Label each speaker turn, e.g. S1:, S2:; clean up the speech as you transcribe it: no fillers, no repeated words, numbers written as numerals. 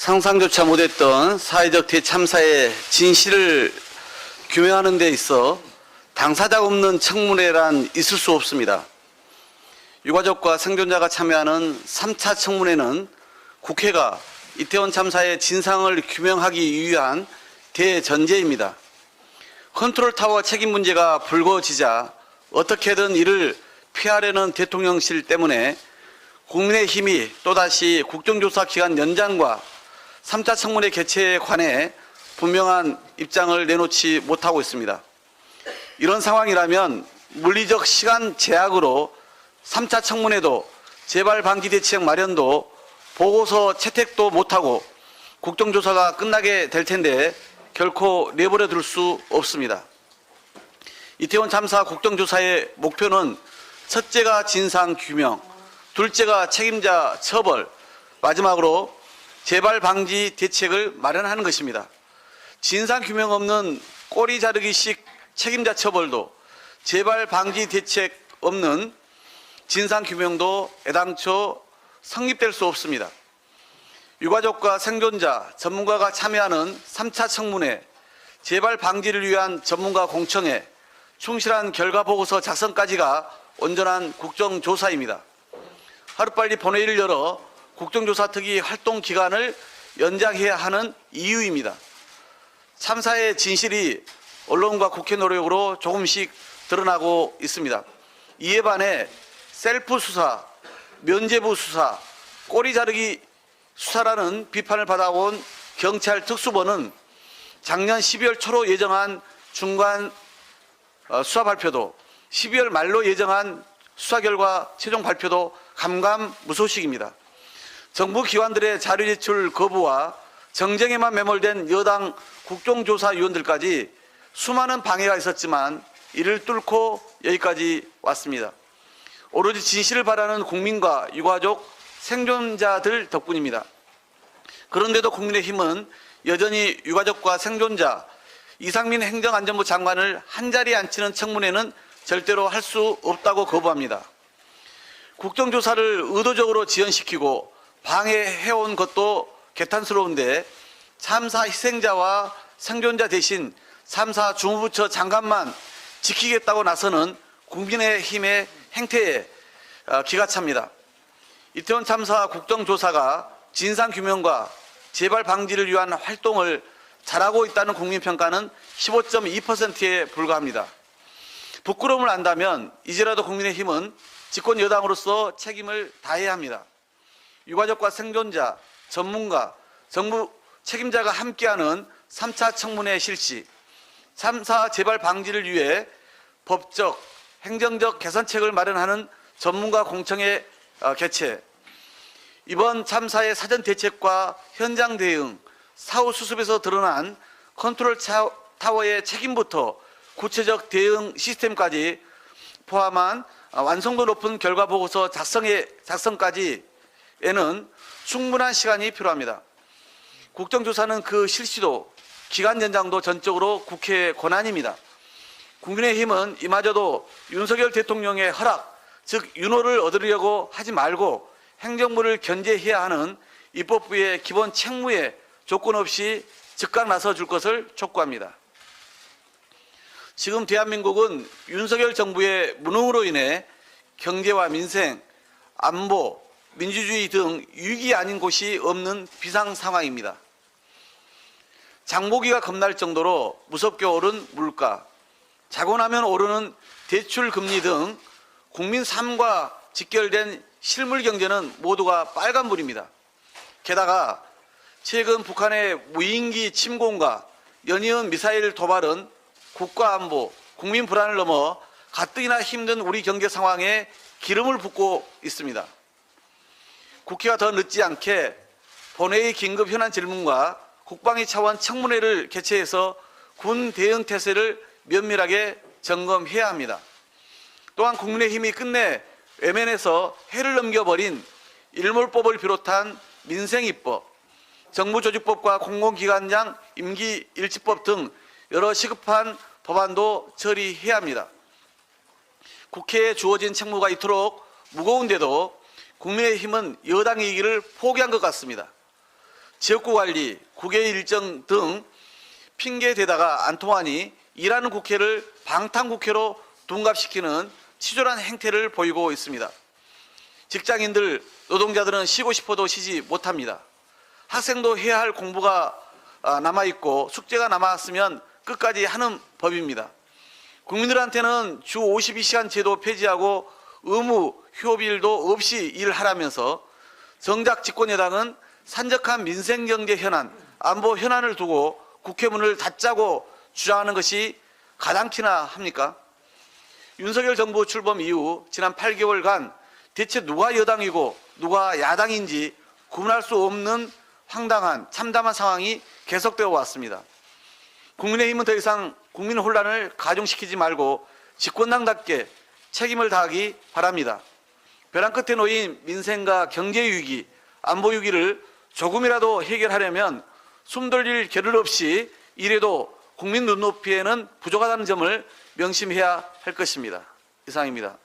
S1: 상상조차 못했던 사회적 대참사의 진실을 규명하는 데 있어 당사자가 없는 청문회란 있을 수 없습니다. 유가족과 생존자가 참여하는 3차 청문회는 국회가 이태원 참사의 진상을 규명하기 위한 대전제입니다. 컨트롤타워 책임 문제가 불거지자 어떻게든 이를 피하려는 대통령실 때문에 국민의힘이 또다시 국정조사 기간 연장과 3차 청문회 개최에 관해 분명한 입장을 내놓지 못하고 있습니다. 이런 상황이라면 물리적 시간 제약으로 3차 청문회도 재발 방지 대책 마련도 보고서 채택도 못하고 국정조사가 끝나게 될 텐데 결코 내버려 둘 수 없습니다. 이태원 참사 국정조사의 목표는 첫째가 진상 규명, 둘째가 책임자 처벌, 마지막으로 재발 방지 대책을 마련하는 것입니다. 진상 규명 없는 꼬리 자르기식 책임자 처벌도 재발 방지 대책 없는 진상 규명도 애당초 성립될 수 없습니다. 유가족과 생존자, 전문가가 참여하는 3차 청문회, 재발 방지를 위한 전문가 공청회, 충실한 결과 보고서 작성까지가 온전한 국정조사입니다. 하루빨리 본회의를 열어 국정조사 특위 활동 기간을 연장해야 하는 이유입니다. 참사의 진실이 언론과 국회 노력으로 조금씩 드러나고 있습니다. 이에 반해 셀프 수사, 면죄부 수사, 꼬리 자르기 수사라는 비판을 받아온 경찰 특수본은 작년 12월 초로 예정한 중간 수사 발표도 12월 말로 예정한 수사 결과 최종 발표도 감감무소식입니다. 정부 기관들의 자료 제출 거부와 정쟁에만 매몰된 여당 국정조사위원들까지 수많은 방해가 있었지만 이를 뚫고 여기까지 왔습니다. 오로지 진실을 바라는 국민과 유가족, 생존자들 덕분입니다. 그런데도 국민의힘은 여전히 유가족과 생존자, 이상민 행정안전부 장관을 한자리에 앉히는 청문회는 절대로 할 수 없다고 거부합니다. 국정조사를 의도적으로 지연시키고 방해해온 것도 개탄스러운데 참사 희생자와 생존자 대신 참사 주무부처 장관만 지키겠다고 나서는 국민의힘의 행태에 기가 찹니다. 이태원 참사 국정조사가 진상규명과 재발 방지를 위한 활동을 잘하고 있다는 국민평가는 15.2%에 불과합니다. 부끄러움을 안다면 이제라도 국민의힘은 집권 여당으로서 책임을 다해야 합니다. 유가족과 생존자, 전문가, 정부 책임자가 함께하는 3차 청문회 실시, 참사 재발 방지를 위해 법적, 행정적 개선책을 마련하는 전문가 공청회 개최, 이번 참사의 사전 대책과 현장 대응, 사후 수습에서 드러난 컨트롤 타워의 책임부터 구체적 대응 시스템까지 포함한 완성도 높은 결과 보고서 작성까지에는 충분한 시간이 필요합니다. 국정조사는 그 실시도, 기간 연장도 전적으로 국회의 권한입니다. 국민의힘은 이마저도 윤석열 대통령의 허락, 즉 윤호를 얻으려고 하지 말고 행정부를 견제해야 하는 입법부의 기본 책무에 조건 없이 즉각 나서줄 것을 촉구합니다. 지금 대한민국은 윤석열 정부의 무능으로 인해 경제와 민생, 안보, 민주주의 등 위기 아닌 곳이 없는 비상 상황입니다. 장보기가 겁날 정도로 무섭게 오른 물가, 자고 나면 오르는 대출 금리 등 국민 삶과 직결된 실물 경제는 모두가 빨간불입니다. 게다가 최근 북한의 무인기 침공과 연이은 미사일 도발은 국가 안보, 국민 불안을 넘어 가뜩이나 힘든 우리 경제 상황에 기름을 붓고 있습니다. 국회가 더 늦지 않게 본회의 긴급 현안 질문과 국방위 차원 청문회를 개최해서 군 대응 태세를 면밀하게 점검해야 합니다. 또한 국민의힘이 끝내 외면에서 해를 넘겨버린 일몰법을 비롯한 민생입법, 정부조직법과 공공기관장 임기일치법 등 여러 시급한 법안도 처리해야 합니다. 국회에 주어진 책무가 이토록 무거운데도 국민의힘은 여당이기를 포기한 것 같습니다. 지역구 관리, 국회 일정 등 핑계 대다가 안 통하니 일하는 국회를 방탄국회로 둔갑시키는 치졸한 행태를 보이고 있습니다. 직장인들, 노동자들은 쉬고 싶어도 쉬지 못합니다. 학생도 해야 할 공부가 남아있고 숙제가 남았으면 끝까지 하는 법입니다. 국민들한테는 주 52시간 제도 폐지하고 의무 휴업일도 없이 일하라면서 정작 집권여당은 산적한 민생경제 현안, 안보 현안을 두고 국회 문을 닫자고 주장하는 것이 가당키나 합니까? 윤석열 정부 출범 이후 지난 8개월간 대체 누가 여당이고 누가 야당인지 구분할 수 없는 황당한 참담한 상황이 계속되어 왔습니다. 국민의힘은 더 이상 국민 혼란을 가중시키지 말고 집권당답게 책임을 다하기 바랍니다. 벼랑 끝에 놓인 민생과 경제 위기, 안보 위기를 조금이라도 해결하려면 숨 돌릴 겨를 없이 이래도 국민 눈높이에는 부족하다는 점을 명심해야 할 것입니다. 이상입니다.